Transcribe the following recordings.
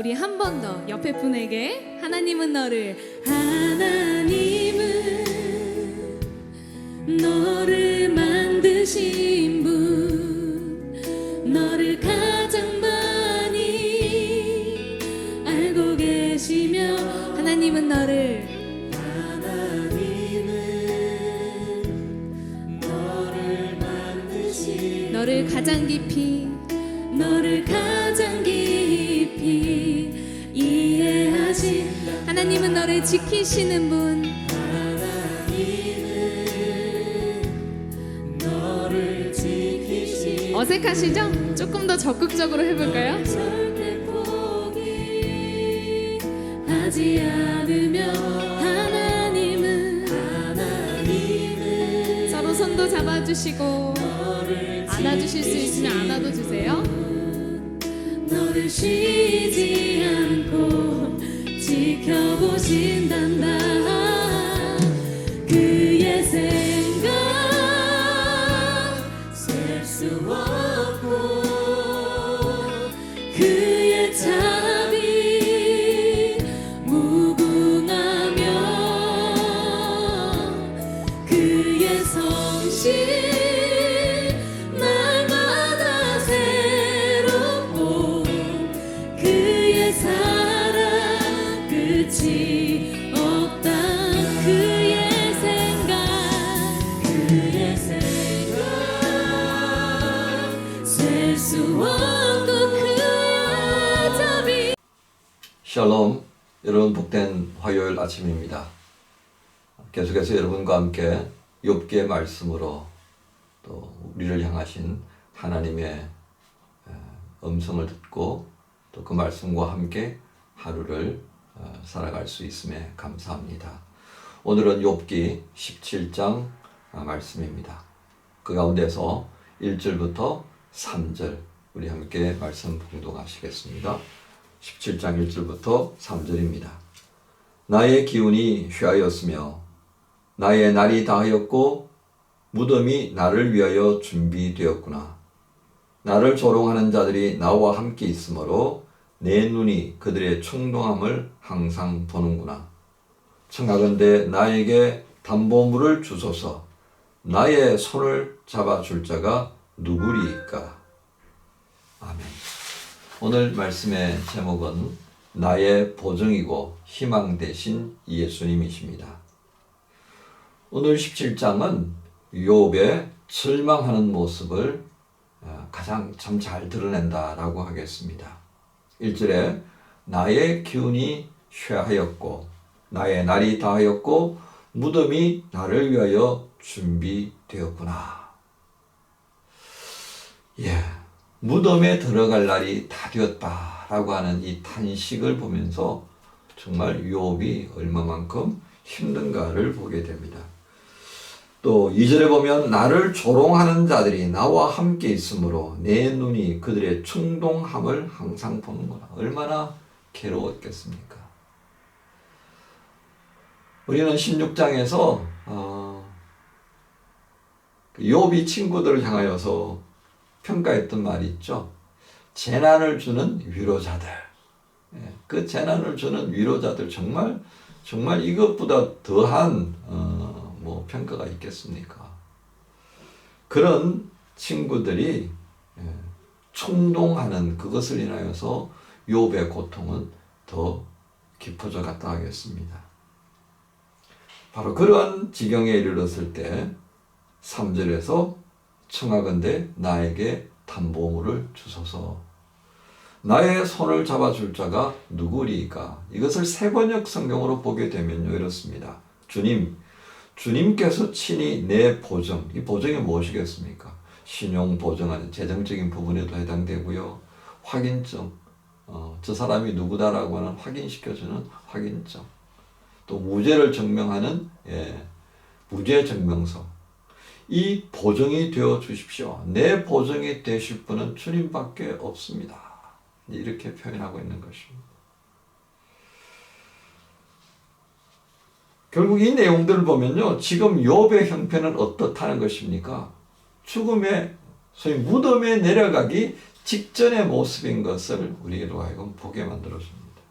우리 한 번 더 옆에 분에게 하나님은 너를 만드신 분, 너를 가장 많이 알고 계시며 하나님은 너를 만드신 너를 가장 깊이 이해하신 하나님은 너를 지키시는 분, 어색하시죠? 조금 더 적극적으로 해볼까요? 절대 포기하지 않으며 하나님은 서로 손도 잡아주시고 안아주실 수 있으면 안아도 주세요. 너를 쉬지 않고 지켜보신단다. 그의 생각 셀 수 없고 그의 자비 무궁하며 그의 성실 날마다 새롭고 그의 사랑 끝이 없다. 그의 생각 셀 수 없고 그의 자비. 샬롬, 여러분 복된 화요일 아침입니다. 계속해서 여러분과 함께 욥기의 말씀으로 또 우리를 향하신 하나님의 음성을 듣고 또 그 말씀과 함께 하루를 살아갈 수 있음에 감사합니다. 오늘은 욥기 17장 말씀입니다. 그 가운데서 1절부터 3절 우리 함께 말씀 봉독하시겠습니다. 17장 1절부터 3절입니다. 나의 기운이 쇠하였으며 나의 날이 다하였고 무덤이 나를 위하여 준비되었구나. 나를 조롱하는 자들이 나와 함께 있으므로 내 눈이 그들의 충동함을 항상 보는구나. 청하건대 나에게 담보물을 주소서. 나의 손을 잡아줄 자가 누구리이까? 아멘. 오늘 말씀의 제목은 나의 보증이고 희망 되신 예수님이십니다. 오늘 17장은 욥의 절망하는 모습을 가장 참 잘 드러낸다라고 하겠습니다. 1절에 나의 기운이 쇠하였고 나의 날이 다하였고 무덤이 나를 위하여 준비되었구나. 무덤에 들어갈 날이 다 되었다라고 하는 이 탄식을 보면서 정말 욥이 얼마만큼 힘든가를 보게 됩니다. 또 2절에 보면 나를 조롱하는 자들이 나와 함께 있으므로 내 눈이 그들의 충동함을 항상 보는구나. 얼마나 괴로웠겠습니까? 우리는 16장에서 욥이 친구들을 향하여서 평가했던 말이 있죠. 재난을 주는 위로자들. 그 재난을 주는 위로자들 정말 이것보다 더한 평가가 있겠습니까? 그런 친구들이 충동하는 그것을 인하여서 욥의 고통은 더 깊어져 갔다 하겠습니다. 바로 그러한 지경에 이르렀을 때 3절에서 청하건대 나에게 담보물을 주소서. 나의 손을 잡아줄 자가 누구리이까? 이것을 세번역 성경으로 보게 되면요 이렇습니다. 주님께서 친히 내 보증, 이 보증이 무엇이겠습니까? 신용 보증하는 재정적인 부분에도 해당되고요. 확인증, 저 사람이 누구다라고 하는 확인시켜주는 확인증. 또 무죄를 증명하는 무죄 증명서. 이 보증이 되어 주십시오. 내 보증이 되실 분은 주님밖에 없습니다. 이렇게 표현하고 있는 것입니다. 결국 이 내용들을 보면요, 지금 욥의 형편은 어떻다는 것입니까? 죽음의 소위 무덤에 내려가기 직전의 모습인 것을 우리로 하여금 보게 만들어줍니다.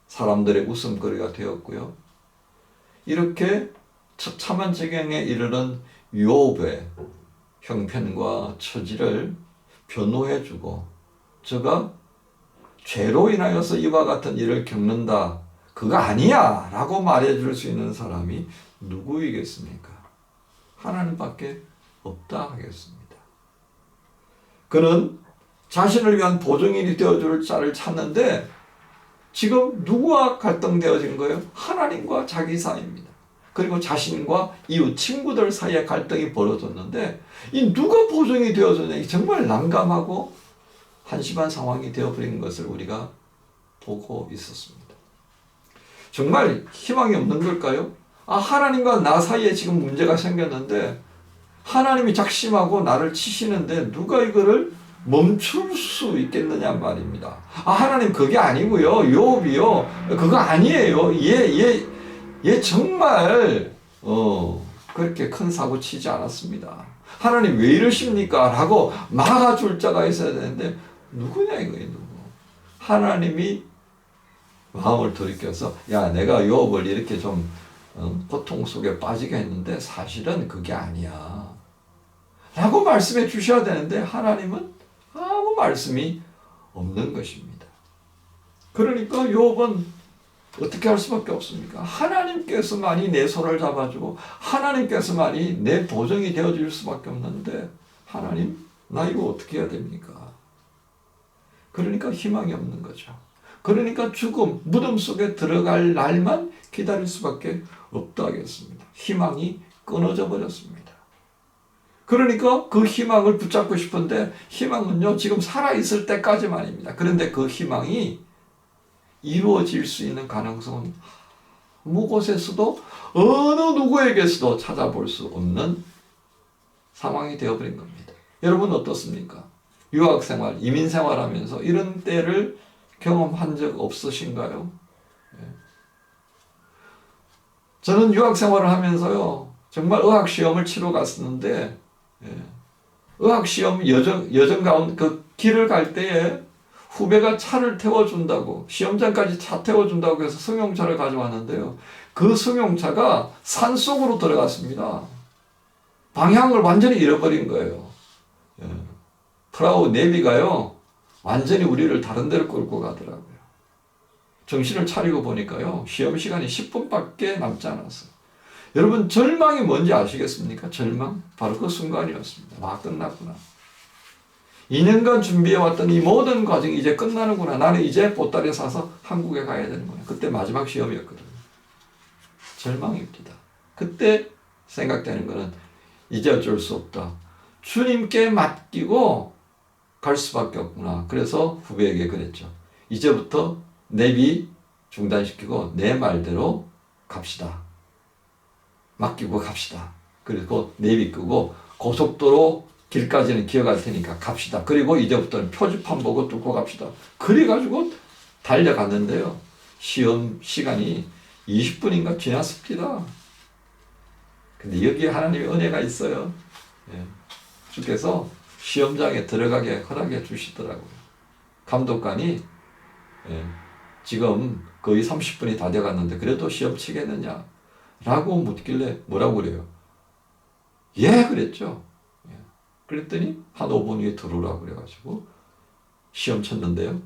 사람들의 웃음거리가 되었고요. 이렇게 처참한 지경에 이르는 욥의 형편과 처지를 변호해주고 저가 죄로 인하여서 이와 같은 일을 겪는다. 그거 아니야 라고 말해줄 수 있는 사람이 누구이겠습니까? 하나님밖에 없다 하겠습니다. 그는 자신을 위한 보증인이 되어줄 자를 찾는데 지금 누구와 갈등되어진 거예요? 하나님과 자기 사이입니다. 그리고 자신과 이웃 친구들 사이에 갈등이 벌어졌는데 이 누가 보증이 되어졌냐 정말 난감하고 한심한 상황이 되어버린 것을 우리가 보고 있었습니다. 정말 희망이 없는 걸까요? 하나님과 나 사이에 지금 문제가 생겼는데 하나님이 작심하고 나를 치시는데 누가 이거를 멈출 수 있겠느냐 말입니다. 하나님 그게 아니고요. 욥이요. 그거 아니에요. 얘 정말 그렇게 큰 사고 치지 않았습니다. 하나님 왜 이러십니까? 라고 막아줄 자가 있어야 되는데 누구냐 이거예요. 누구. 하나님이 마음을 돌이켜서 야 내가 욥을 이렇게 좀 고통 속에 빠지게 했는데 사실은 그게 아니야 라고 말씀해 주셔야 되는데 하나님은 아무 말씀이 없는 것입니다. 그러니까 욥은 어떻게 할 수밖에 없습니까? 하나님께서만이 내 손을 잡아주고 하나님께서만이 내 보정이 되어줄 수밖에 없는데 하나님 나 이거 어떻게 해야 됩니까? 그러니까 희망이 없는 거죠. 그러니까 죽음, 무덤 속에 들어갈 날만 기다릴 수밖에 없다 하겠습니다. 희망이 끊어져 버렸습니다. 그러니까 그 희망을 붙잡고 싶은데 희망은요 지금 살아있을 때까지만입니다. 그런데 그 희망이 이루어질 수 있는 가능성은 아무 곳에서도 어느 누구에게서도 찾아볼 수 없는 상황이 되어버린 겁니다. 여러분 어떻습니까? 유학생활, 이민생활 하면서 이런 때를 경험한 적 없으신가요? 저는 유학생활을 하면서요 정말 의학시험을 치러 갔었는데 의학시험 여정 가운데 그 길을 갈 때에 후배가 차를 태워준다고 시험장까지 차 태워준다고 해서 승용차를 가져왔는데요. 그 승용차가 산속으로 들어갔습니다. 방향을 완전히 잃어버린 거예요. 프라우 내비가요 완전히 우리를 다른 데로 끌고 가더라고요. 정신을 차리고 보니까요 시험 시간이 10분밖에 남지 않았어요. 여러분 절망이 뭔지 아시겠습니까? 절망? 바로 그 순간이었습니다. 와 끝났구나. 2년간 준비해왔던 이 모든 과정이 이제 끝나는구나. 나는 이제 보따리 사서 한국에 가야 되는구나. 그때 마지막 시험이었거든요. 절망입니다. 그때 생각되는 것은 이제 어쩔 수 없다. 주님께 맡기고 갈 수밖에 없구나. 그래서 후배에게 그랬죠. 이제부터 내비 중단시키고 내 말대로 갑시다. 맡기고 갑시다. 그리고 내비 끄고 고속도로 길까지는 기어갈 테니까 갑시다. 그리고 이제부터는 표지판 보고 뚫고 갑시다. 그래가지고 달려갔는데요. 시험 시간이 20분인가 지났습니다. 근데 여기에 하나님의 은혜가 있어요. 주께서 시험장에 들어가게 허락해 주시더라고요. 감독관이 지금 거의 30분이 다 돼갔는데 그래도 시험 치겠느냐? 라고 묻길래 뭐라고 그래요? 예, 그랬죠. 그랬더니 한 5분 후에 들어오라고 그래가지고 시험 쳤는데요.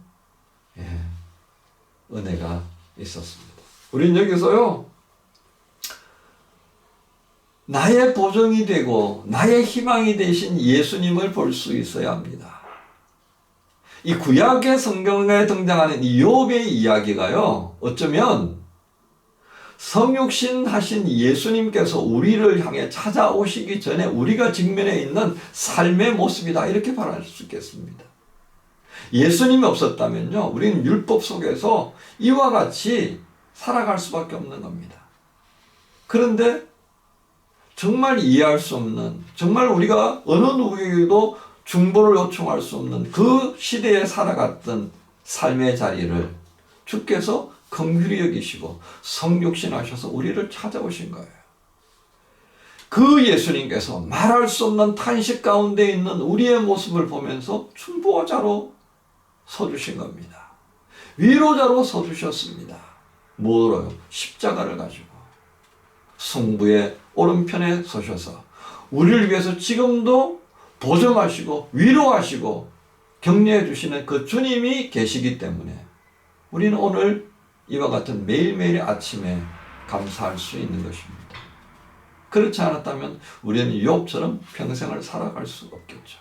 은혜가 있었습니다. 우린 여기서요. 나의 보정이 되고 나의 희망이 되신 예수님을 볼 수 있어야 합니다. 이 구약의 성경에 등장하는 이 욥의 이야기가요. 어쩌면 성육신 하신 예수님께서 우리를 향해 찾아오시기 전에 우리가 직면해 있는 삶의 모습이다. 이렇게 말할 수 있겠습니다. 예수님이 없었다면요. 우리는 율법 속에서 이와 같이 살아갈 수밖에 없는 겁니다. 그런데 정말 이해할 수 없는, 정말 우리가 어느 누구에게도 중보를 요청할 수 없는 그 시대에 살아갔던 삶의 자리를 주께서 긍휼히 여기시고 성육신하셔서 우리를 찾아오신 거예요. 그 예수님께서 말할 수 없는 탄식 가운데 있는 우리의 모습을 보면서 중보자로 서주신 겁니다. 위로자로 서주셨습니다. 뭐로요? 십자가를 가지고 승부의 오른편에 서셔서 우리를 위해서 지금도 보정하시고 위로하시고 격려해 주시는 그 주님이 계시기 때문에 우리는 오늘 이와 같은 매일매일 아침에 감사할 수 있는 것입니다. 그렇지 않았다면 우리는 욥처럼 평생을 살아갈 수 없겠죠.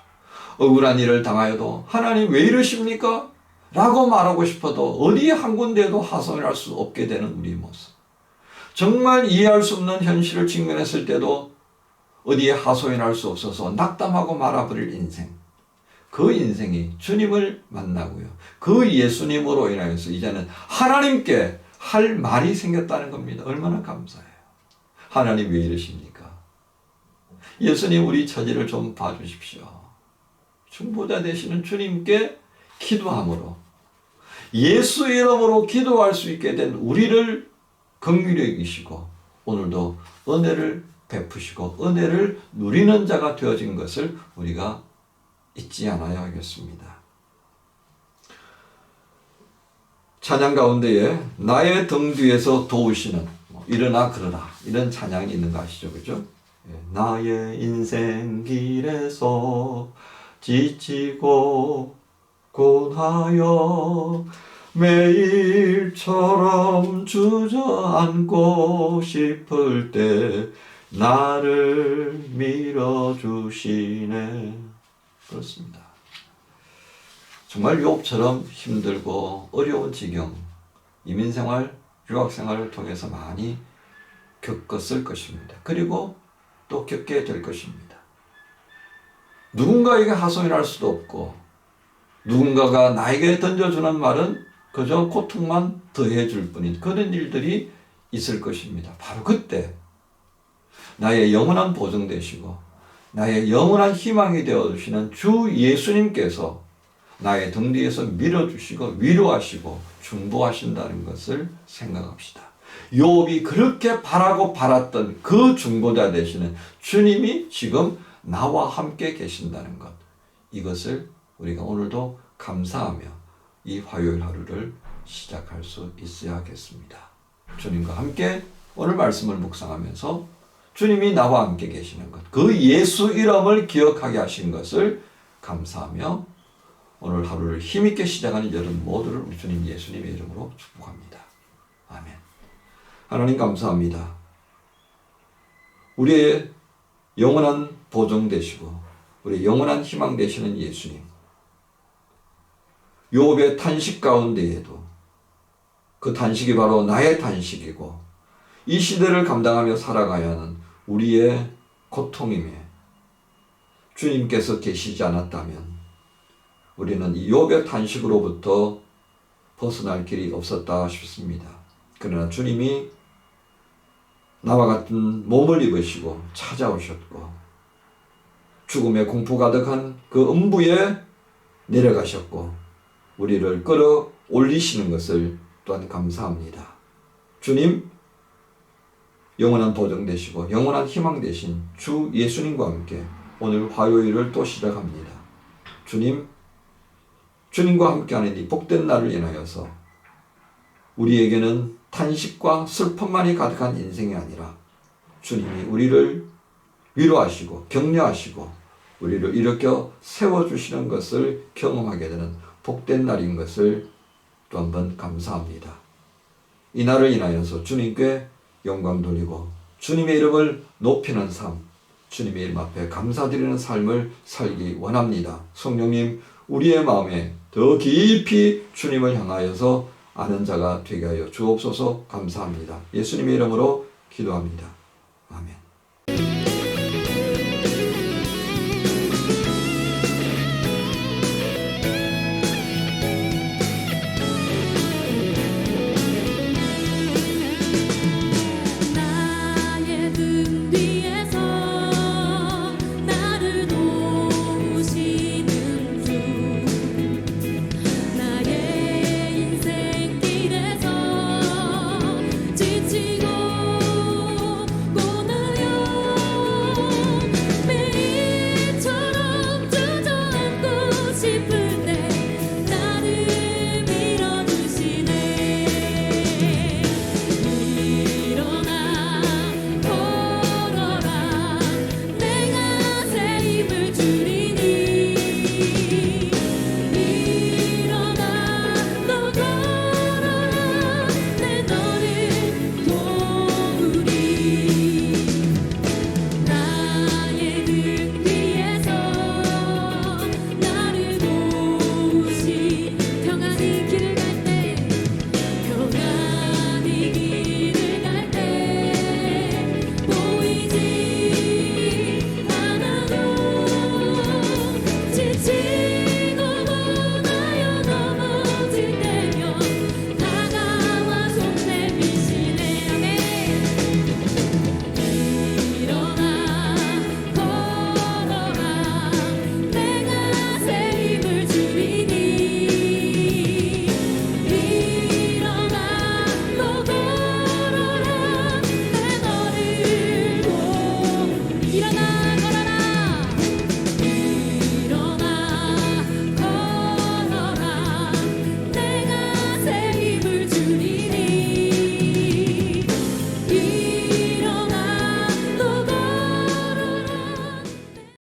억울한 일을 당하여도 하나님 왜 이러십니까? 라고 말하고 싶어도 어디 한 군데에도 하소연할 수 없게 되는 우리의 모습. 정말 이해할 수 없는 현실을 직면했을 때도 어디에 하소연할 수 없어서 낙담하고 말아버릴 인생. 그 인생이 주님을 만나고요. 그 예수님으로 인하여서 이제는 하나님께 할 말이 생겼다는 겁니다. 얼마나 감사해요. 하나님 왜 이러십니까? 예수님 우리 처지를 좀 봐주십시오. 중보자 되시는 주님께 기도함으로 예수 이름으로 기도할 수 있게 된 우리를 긍휼히 여기시고 오늘도 은혜를 베푸시고 은혜를 누리는 자가 되어진 것을 우리가 잊지 않아야 하겠습니다. 찬양 가운데에 나의 등 뒤에서 도우시는 일어나 그러라 이런 찬양이 있는 거 아시죠? 그죠? 나의 인생 길에서 지치고 고하여 매일처럼 주저앉고 싶을 때 나를 밀어주시네. 그렇습니다. 정말 욥처럼 힘들고 어려운 지경, 이민생활, 유학생활을 통해서 많이 겪었을 것입니다. 그리고 또 겪게 될 것입니다. 누군가에게 하소연할 수도 없고 누군가가 나에게 던져주는 말은 그저 고통만 더해줄 뿐인 그런 일들이 있을 것입니다. 바로 그때 나의 영원한 보증 되시고 나의 영원한 희망이 되어주시는 주 예수님께서 나의 등 뒤에서 밀어주시고 위로하시고 중보하신다는 것을 생각합시다. 욥이 그렇게 바라고 바랐던 그 중보자 되시는 주님이 지금 나와 함께 계신다는 것, 이것을 우리가 오늘도 감사하며 이 화요일 하루를 시작할 수 있어야겠습니다. 주님과 함께 오늘 말씀을 묵상하면서 주님이 나와 함께 계시는 것, 그 예수 이름을 기억하게 하신 것을 감사하며 오늘 하루를 힘있게 시작하는 여러분 모두를 우리 주님 예수님의 이름으로 축복합니다. 아멘. 하나님 감사합니다. 우리의 영원한 보증 되시고 우리의 영원한 희망 되시는 예수님. 욥의 탄식 가운데에도 그 탄식이 바로 나의 탄식이고 이 시대를 감당하며 살아가야 하는 우리의 고통임에 주님께서 계시지 않았다면 우리는 이 욥의 탄식으로부터 벗어날 길이 없었다 싶습니다. 그러나 주님이 나와 같은 몸을 입으시고 찾아오셨고 죽음의 공포 가득한 그 음부에 내려가셨고 우리를 끌어올리시는 것을 또한 감사합니다. 주님, 영원한 보증 되시고 영원한 희망 되신 주 예수님과 함께 오늘 화요일을 또 시작합니다. 주님과 함께하는 이 복된 날을 인하여서 우리에게는 탄식과 슬픔만이 가득한 인생이 아니라 주님이 우리를 위로하시고 격려하시고 우리를 일으켜 세워주시는 것을 경험하게 되는 복된 날인 것을 또 한 번 감사합니다. 이 날을 인하여서 주님께 영광 돌리고 주님의 이름을 높이는 삶, 주님의 이름 앞에 감사드리는 삶을 살기 원합니다. 성령님, 우리의 마음에 더 깊이 주님을 향하여서 아는 자가 되게 하여 주옵소서. 감사합니다. 예수님의 이름으로 기도합니다. 아멘.